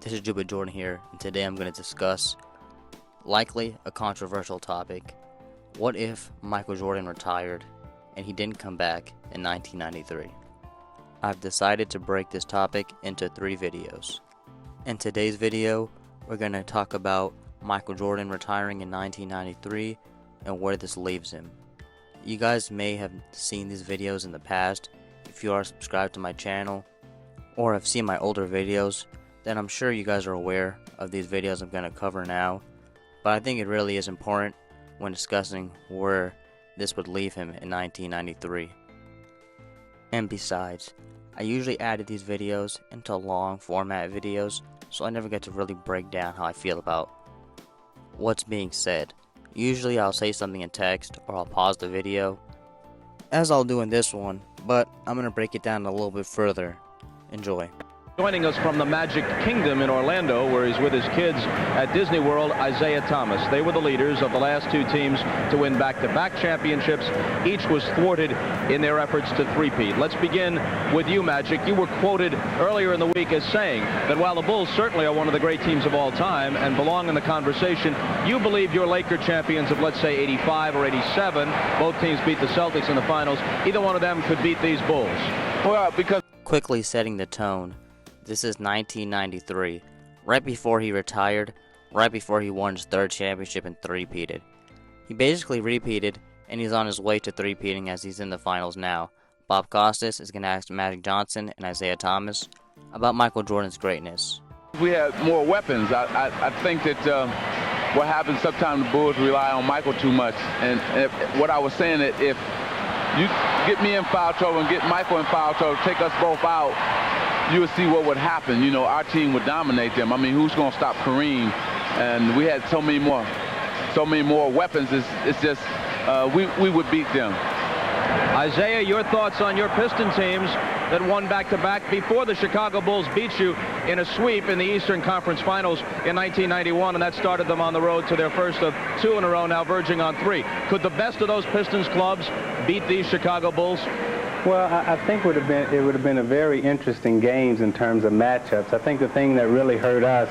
This is Jordan here, and today I'm going to discuss likely a controversial topic. What if Michael Jordan retired and he didn't come back in 1993? I've decided to break this topic into 3 videos. In today's video, we're going to talk about Michael Jordan retiring in 1993 and where this leaves him. You guys may have seen these videos in the past if you are subscribed to my channel or have seen my older videos. Then I'm sure you guys are aware of these videos I'm going to cover now, but I think it really is important when discussing where this would leave him in 1993. And besides, I usually added these videos into long format videos, so I never get to really break down how I feel about what's being said. Usually I'll say something in text or I'll pause the video, as I'll do in this one, but I'm going to break it down a little bit further. Enjoy. Joining us from the Magic Kingdom in Orlando, where he's with his kids at Disney World, Issaiah Thomas. They were the leaders of the last 2 teams to win back-to-back championships. Each was thwarted in their efforts to three-peat. Let's begin with you, Magic. You were quoted earlier in the week as saying that while the Bulls certainly are one of the great teams of all time and belong in the conversation, you believe your Laker champions of, let's say, 85 or 87, both teams beat the Celtics in the finals, either one of them could beat these Bulls. Well, because Quickly setting the tone. This is 1993, right before he retired, right before he won his 3rd championship and three-peated. He basically repeated, and he's on his way to three-peating as he's in the finals now. Bob Costas is going to ask Magic Johnson and Issaiah Thomas about Michael Jordan's greatness. we had more weapons, I think that what happens sometimes the Bulls rely on Michael too much. And what I was saying, that if you get me in foul trouble and get Michael in foul trouble, take us both out, you would see what would happen. You know, our team would dominate them. I mean, who's going to stop Kareem? And we had so many more weapons. It's just we would beat them. Issaiah, your thoughts on your Piston teams that won back-to-back before the Chicago Bulls beat you in a sweep in the Eastern Conference Finals in 1991, and that started them on the road to their first of 2 in a row, now verging on 3. Could the best of those Pistons clubs beat these Chicago Bulls? Well, I think it would have been a very interesting games in terms of matchups. I think the thing that really hurt us,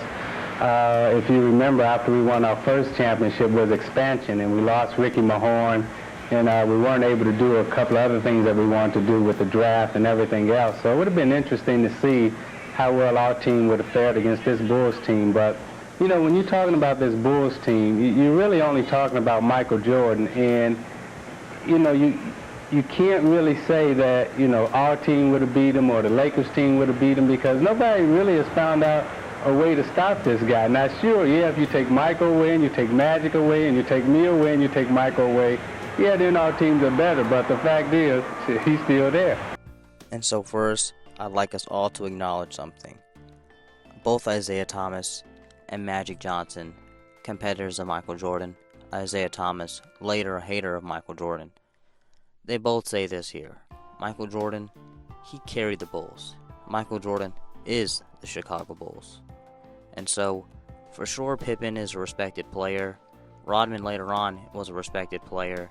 if you remember, after we won our first championship, was expansion, and we lost Ricky Mahorn, and we weren't able to do a couple of other things that we wanted to do with the draft and everything else. So it would have been interesting to see how well our team would have fared against this Bulls team. But, you know, when you're talking about this Bulls team, you're really only talking about Michael Jordan, and, you know, you can't really say that, you know, our team would have beat him or the Lakers team would have beat him, because nobody really has found out a way to stop this guy. Now, sure, yeah, if you take Michael away and you take Magic away and you take me away and you take Michael away, yeah, then our teams are better, but the fact is, he's still there. And so first, I'd like us all to acknowledge something. Both Issaiah Thomas and Magic Johnson, competitors of Michael Jordan, Issaiah Thomas, later a hater of Michael Jordan, they both say this here. Michael Jordan, he carried the Bulls. Michael Jordan is the Chicago Bulls. And so, for sure, Pippen is a respected player. Rodman later on was a respected player.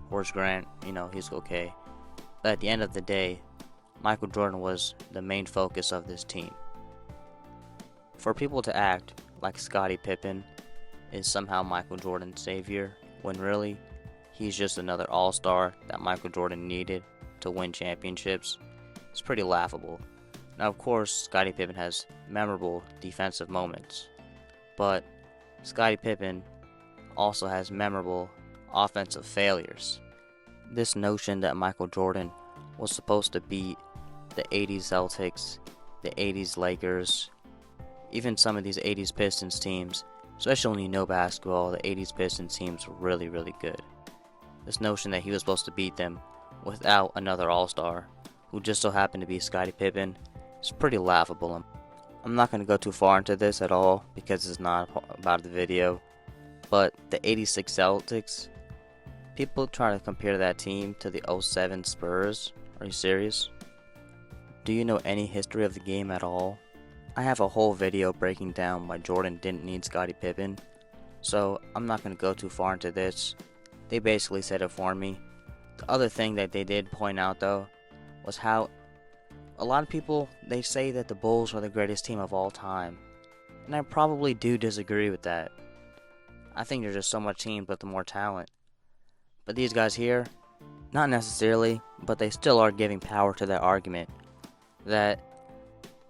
Horace Grant, you know, he's okay. But at the end of the day, Michael Jordan was the main focus of this team. For people to act like Scottie Pippen is somehow Michael Jordan's savior, when really, he's just another all-star that Michael Jordan needed to win championships, it's pretty laughable. Now, of course, Scottie Pippen has memorable defensive moments, but Scottie Pippen also has memorable offensive failures. This notion that Michael Jordan was supposed to beat the 80s Celtics, the 80s Lakers, even some of these 80s Pistons teams, especially when you know basketball, the 80s Pistons teams were really, really good. This notion that he was supposed to beat them without another all-star, who just so happened to be Scottie Pippen, is pretty laughable. I'm not going to go too far into this at all, because it's not about the video. But the 86 Celtics, people try to compare that team to the 07 Spurs. Are you serious? Do you know any history of the game at all? I have a whole video breaking down why Jordan didn't need Scottie Pippen, so I'm not going to go too far into this. They basically said it for me. The other thing that they did point out, though, was how a lot of people, they say that the Bulls are the greatest team of all time. And I probably do disagree with that. I think there's just so much teams with more talent. But these guys here, not necessarily, but they still are giving power to that argument that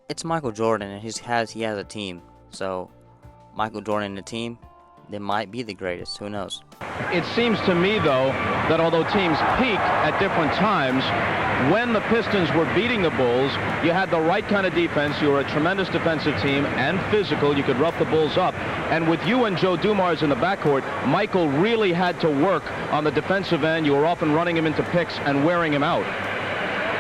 it's Michael Jordan and he has a team. So Michael Jordan and the team, they might be the greatest. Who knows? It seems to me, though, that although teams peak at different times, when the Pistons were beating the Bulls, you had the right kind of defense. You were a tremendous defensive team and physical. You could rough the Bulls up. And with you and Joe Dumars in the backcourt, Michael really had to work on the defensive end. You were often running him into picks and wearing him out.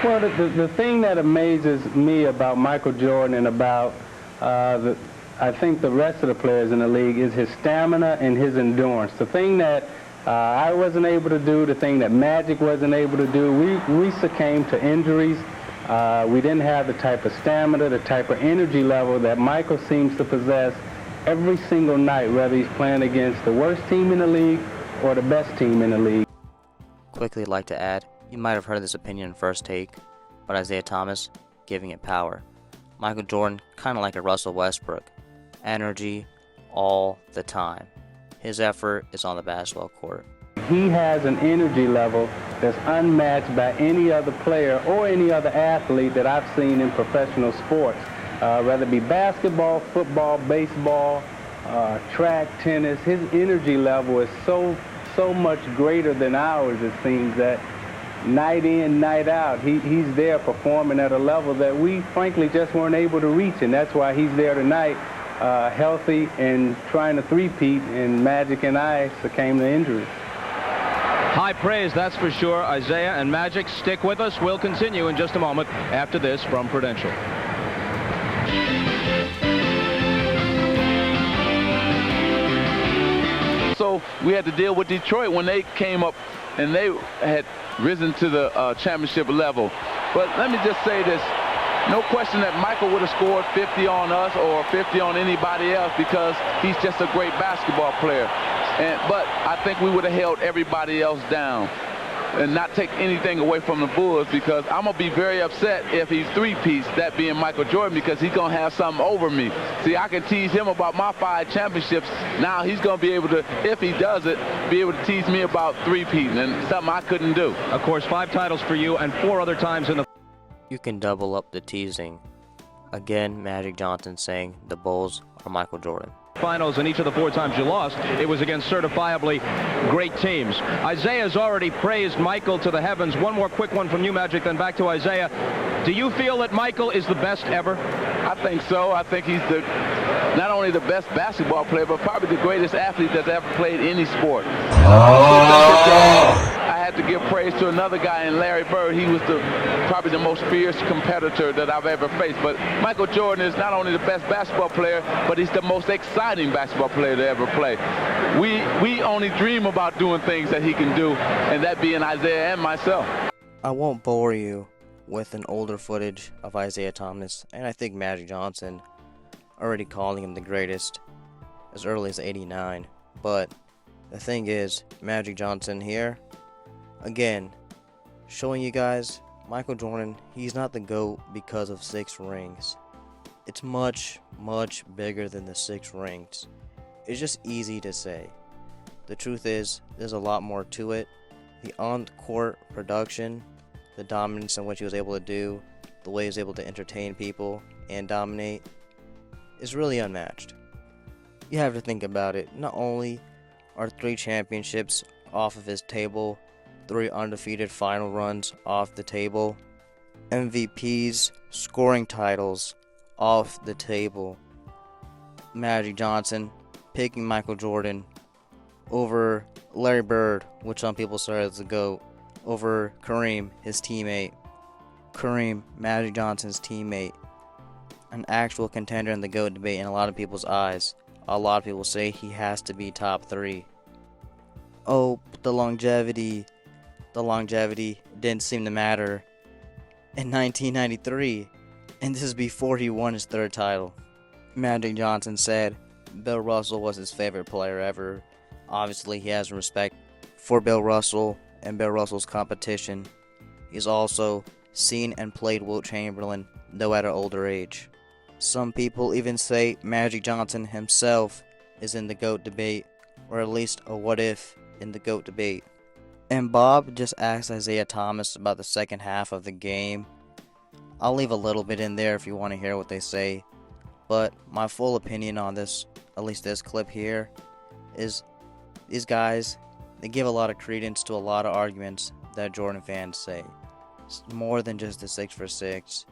Well, the thing that amazes me about Michael Jordan and about I think the rest of the players in the league is his stamina and his endurance. The thing that I wasn't able to do, the thing that Magic wasn't able to do, we succumbed to injuries. We didn't have the type of stamina, the type of energy level that Michael seems to possess every single night, whether he's playing against the worst team in the league or the best team in the league. Quickly like to add, you might have heard this opinion in First Take, but Issaiah Thomas giving it power. Michael Jordan, kind of like a Russell Westbrook. Energy all the time. His effort is on the basketball court. He has an energy level that's unmatched by any other player or any other athlete that I've seen in professional sports, whether it be basketball, football, baseball, track, tennis. His energy level is so much greater than ours, it seems, that night in, night out, he's there performing at a level that we frankly just weren't able to reach, and that's why he's there tonight, healthy and trying to three-peat, and Magic and I succumbed to injury. High praise, that's for sure. Issaiah and Magic, stick with us. We'll continue in just a moment after this from Prudential. So we had to deal with Detroit when they came up and they had risen to the championship level. But let me just say this. No question that Michael would have scored 50 on us or 50 on anybody else because he's just a great basketball player. But I think we would have held everybody else down and not take anything away from the Bulls, because I'm going to be very upset if he's three-piece, that being Michael Jordan, because he's going to have something over me. See, I can tease him about my 5 championships. Now he's going to be able to, if he does it, be able to tease me about three-peating, and something I couldn't do. Of course, 5 titles for you and 4 other times in the... You can double up the teasing. Again, Magic Johnson saying the Bulls are Michael Jordan. Finals, and each of the 4 times you lost, it was against certifiably great teams. Issaiah's already praised Michael to the heavens. One more quick one from you, Magic, then back to Issaiah. Do you feel that Michael is the best ever? I think so. I think he's not only the best basketball player, but probably the greatest athlete that's ever played any sport. I had to give praise to another guy in Larry Bird. He was probably the most fierce competitor that I've ever faced. But Michael Jordan is not only the best basketball player, but he's the most exciting basketball player to ever play. We only dream about doing things that he can do, and that being Issaiah and myself. I won't bore you with an older footage of Issaiah Thomas, and I think Magic Johnson already calling him the greatest as early as '89. But the thing is, Magic Johnson here, again, showing you guys, Michael Jordan, he's not the GOAT because of 6 rings. It's much, much bigger than the 6 rings. It's just easy to say. The truth is, there's a lot more to it. The on-court production, the dominance in what he was able to do, the way he was able to entertain people and dominate, is really unmatched. You have to think about it. Not only are 3 championships off of his table, 3 undefeated final runs off the table, MVPs, scoring titles off the table. Magic Johnson picking Michael Jordan over Larry Bird, which some people say is the GOAT, over Kareem, his teammate. Kareem, Magic Johnson's teammate. An actual contender in the GOAT debate in a lot of people's eyes. A lot of people say he has to be top 3. Oh, but the longevity didn't seem to matter in 1993, and this is before he won his 3rd title. Magic Johnson said Bill Russell was his favorite player ever. Obviously, he has respect for Bill Russell and Bill Russell's competition. He's also seen and played Wilt Chamberlain, though at an older age. Some people even say Magic Johnson himself is in the GOAT debate, or at least a what if in the GOAT debate. And Bob just asked Issaiah Thomas about the second half of the game. I'll leave a little bit in there if you want to hear what they say, but my full opinion on this, at least this clip here, is these guys, they give a lot of credence to a lot of arguments that Jordan fans say. It's more than just the 6 for 6.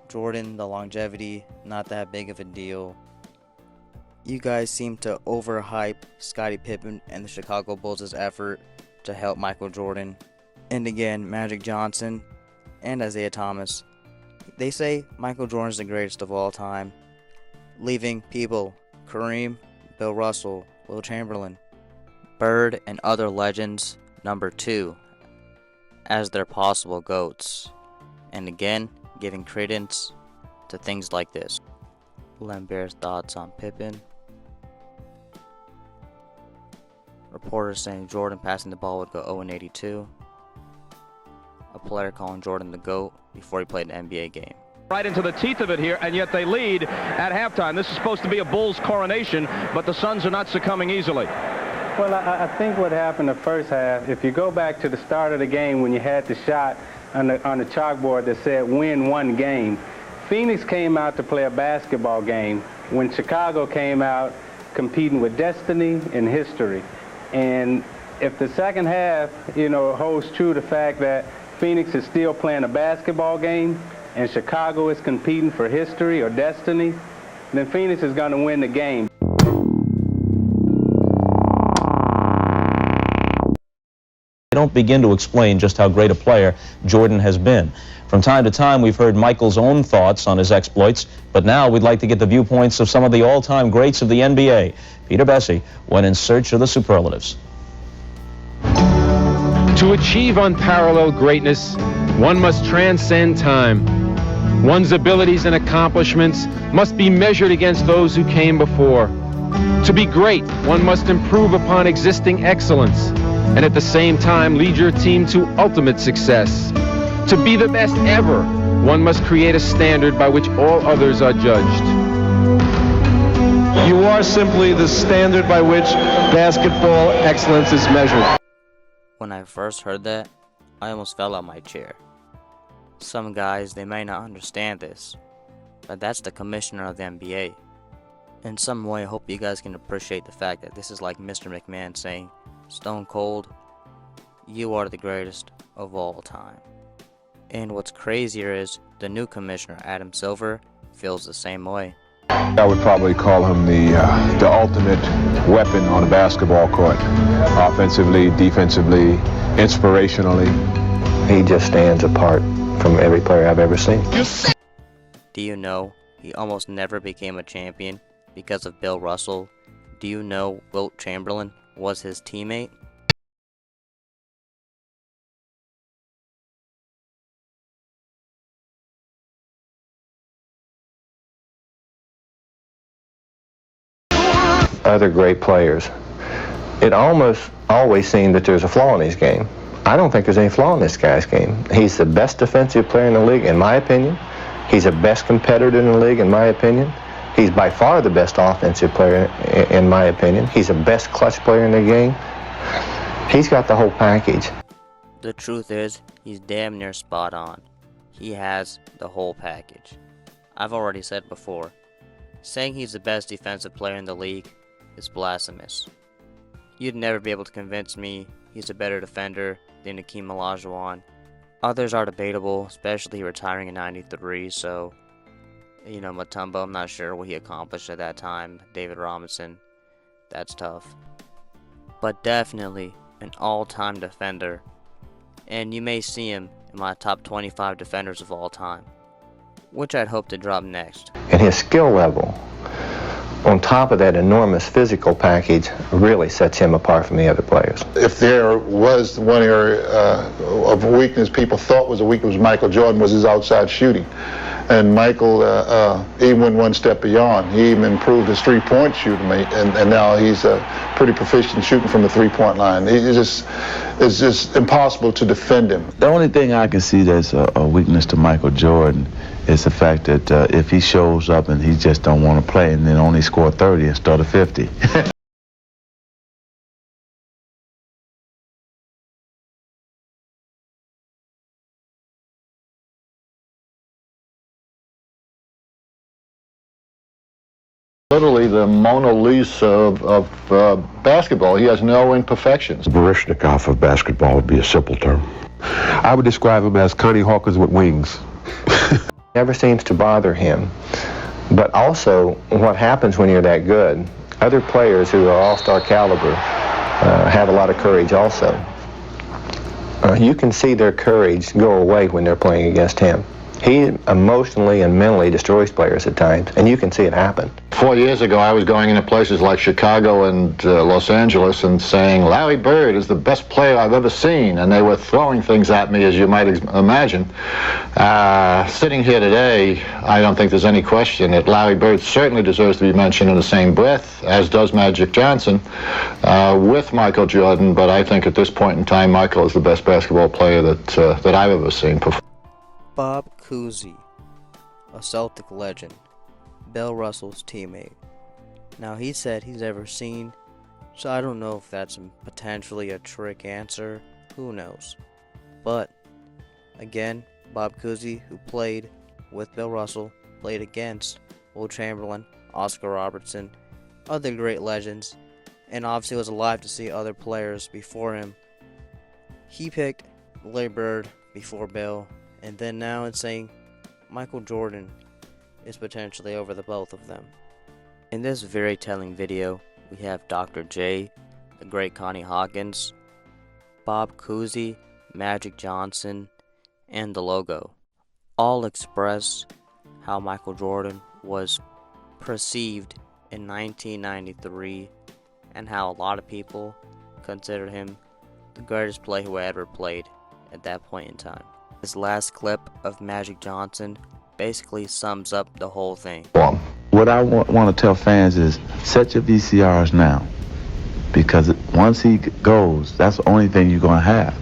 Jordan, the longevity, not that big of a deal. You guys seem to overhype Scottie Pippen and the Chicago Bulls' effort to help Michael Jordan. And again, Magic Johnson and Issaiah Thomas, they say Michael Jordan's the greatest of all time, leaving people Kareem, Bill Russell, Will Chamberlain, Bird, and other legends number 2 as their possible GOATs. And again, giving credence to things like this. Lambert's thoughts on Pippen. Reporters saying Jordan passing the ball would go 0-82. A player calling Jordan the GOAT before he played an NBA game. Right into the teeth of it here, and yet they lead at halftime. This is supposed to be a Bulls coronation, but the Suns are not succumbing easily. Well, I think what happened the first half, if you go back to the start of the game when you had the shot on the chalkboard that said win one game, Phoenix came out to play a basketball game when Chicago came out competing with destiny and history. And if the second half, holds true the fact that Phoenix is still playing a basketball game and Chicago is competing for history or destiny, then Phoenix is going to win the game. They don't begin to explain just how great a player Jordan has been. From time to time, we've heard Michael's own thoughts on his exploits, but now we'd like to get the viewpoints of some of the all-time greats of the NBA. Peter Bessie went in search of the superlatives. To achieve unparalleled greatness, one must transcend time. One's abilities and accomplishments must be measured against those who came before. To be great, one must improve upon existing excellence, and at the same time lead your team to ultimate success. To be the best ever, one must create a standard by which all others are judged. You are simply the standard by which basketball excellence is measured. When I first heard that, I almost fell out my chair. Some guys, they may not understand this, but that's the commissioner of the NBA. In some way, I hope you guys can appreciate the fact that this is like Mr. McMahon saying, Stone Cold, you are the greatest of all time. And what's crazier is the new commissioner, Adam Silver, feels the same way. I would probably call him the ultimate weapon on a basketball court. Offensively, defensively, inspirationally. He just stands apart from every player I've ever seen. Do you know he almost never became a champion because of Bill Russell? Do you know Wilt Chamberlain was his teammate? Other great players. It almost always seemed that there's a flaw in his game. I don't think there's any flaw in this guy's game. He's the best defensive player in the league, in my opinion. He's the best competitor in the league, in my opinion. He's by far the best offensive player, in my opinion. He's the best clutch player in the game. He's got the whole package. The truth is, he's damn near spot on. He has the whole package. I've already said before, saying he's the best defensive player in the league is blasphemous. You'd never be able to convince me he's a better defender than Hakeem Olajuwon. Others are debatable, especially retiring in '93, so, Mutombo, I'm not sure what he accomplished at that time. David Robinson, that's tough. But definitely an all-time defender, and you may see him in my top 25 defenders of all time, which I'd hope to drop next. And his skill level, on top of that enormous physical package, really sets him apart from the other players. If there was one area of weakness people thought was a weakness, Michael Jordan, was his outside shooting. And Michael even went one step beyond. He even improved his three-point shooting, and now he's pretty proficient shooting from the three-point line. It's just impossible to defend him. The only thing I can see that's a weakness to Michael Jordan is the fact that if he shows up and he just don't want to play and then only score 30 instead of 50. Literally the Mona Lisa of basketball. He has no imperfections. Baryshnikov of basketball would be a simple term. I would describe him as Connie Hawkins with wings. Never seems to bother him. But also, what happens when you're that good, other players who are all-star caliber have a lot of courage also. You can see their courage go away when they're playing against him. He emotionally and mentally destroys players at times, and you can see it happen. 4 years ago, I was going into places like Chicago and Los Angeles and saying, Larry Bird is the best player I've ever seen, and they were throwing things at me, as you might imagine. Sitting here today, I don't think there's any question that Larry Bird certainly deserves to be mentioned in the same breath, as does Magic Johnson, with Michael Jordan, but I think at this point in time, Michael is the best basketball player that I've ever seen perform. Bob Cousy, a Celtic legend, Bill Russell's teammate. Now he said he's ever seen, so I don't know if that's potentially a trick answer, who knows. But, again, Bob Cousy, who played with Bill Russell, played against Will Chamberlain, Oscar Robertson, other great legends, and obviously was alive to see other players before him. He picked Larry Bird before Bill, and then now it's saying Michael Jordan is potentially over the both of them. In this very telling video, we have Dr. J, the great Connie Hawkins, Bob Cousy, Magic Johnson, and the logo. All express how Michael Jordan was perceived in 1993 and how a lot of people considered him the greatest player who ever played at that point in time. This last clip of Magic Johnson basically sums up the whole thing. What I want to tell fans is set your VCRs now, because once he goes, that's the only thing you're going to have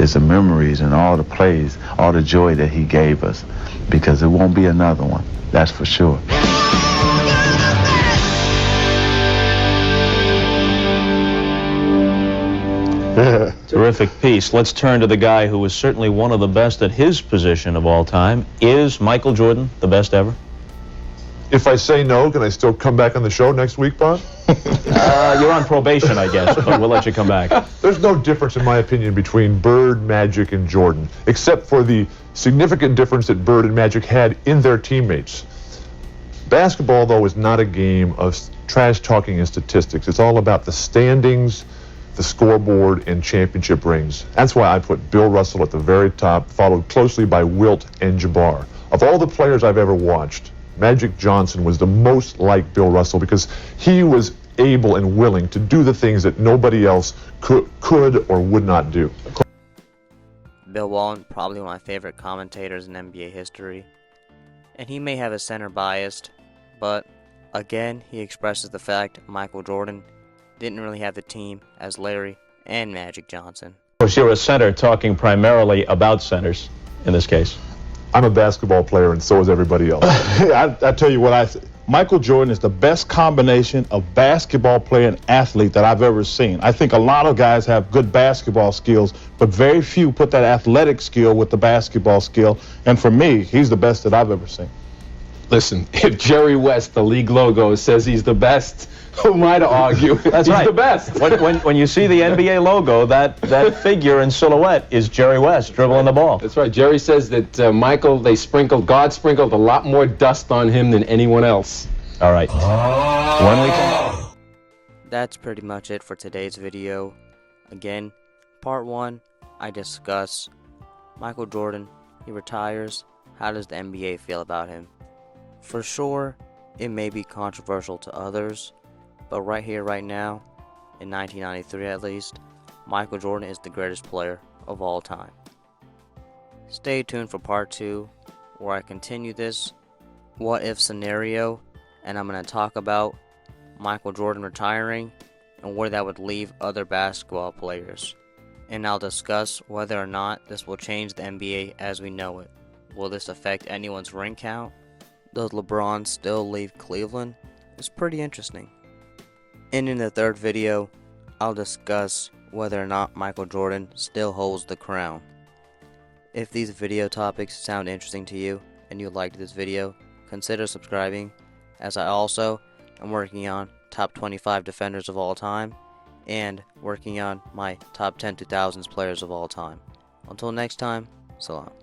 is the memories and all the plays, all the joy that he gave us, because it won't be another one, that's for sure. Terrific piece. Let's turn to the guy who was certainly one of the best at his position of all time. Is Michael Jordan the best ever? If I say no, can I still come back on the show next week, Bob? You're on probation, I guess, but we'll let you come back. There's no difference, in my opinion, between Bird, Magic, and Jordan, except for the significant difference that Bird and Magic had in their teammates. Basketball, though, is not a game of trash-talking and statistics. It's all about the standings, the scoreboard, and championship rings. That's why I put Bill Russell at the very top, followed closely by Wilt and Jabbar. Of all the players I've ever watched, Magic Johnson was the most like Bill Russell because he was able and willing to do the things that nobody else could or would not do. Bill Walton, probably one of my favorite commentators in NBA history, and he may have a center biased, but again, he expresses the fact Michael Jordan didn't really have the team as Larry and Magic Johnson. Of course, you're a center talking primarily about centers in this case. I'm a basketball player, and so is everybody else. I tell you what, Michael Jordan is the best combination of basketball player and athlete that I've ever seen. I think a lot of guys have good basketball skills, but very few put that athletic skill with the basketball skill. And for me, he's the best that I've ever seen. Listen, if Jerry West, the league logo, says he's the best, who am I to argue? That's he's right. The best. When you see the NBA logo, that figure in silhouette is Jerry West dribbling the ball. That's right. Jerry says that God sprinkled a lot more dust on him than anyone else. All right. When we come. That's pretty much it for today's video. Again, part 1, I discuss Michael Jordan. He retires. How does the NBA feel about him? For sure, it may be controversial to others, but right here, right now, in 1993 at least, Michael Jordan is the greatest player of all time. Stay tuned for part 2, where I continue this what if scenario, and I'm going to talk about Michael Jordan retiring and where that would leave other basketball players. And I'll discuss whether or not this will change the NBA as we know it. Will this affect anyone's ring count? Does LeBron still leave Cleveland? It's pretty interesting. And in the third video, I'll discuss whether or not Michael Jordan still holds the crown. If these video topics sound interesting to you and you liked this video, consider subscribing, as I also am working on top 25 defenders of all time and working on my top 10 2000s players of all time. Until next time, salam.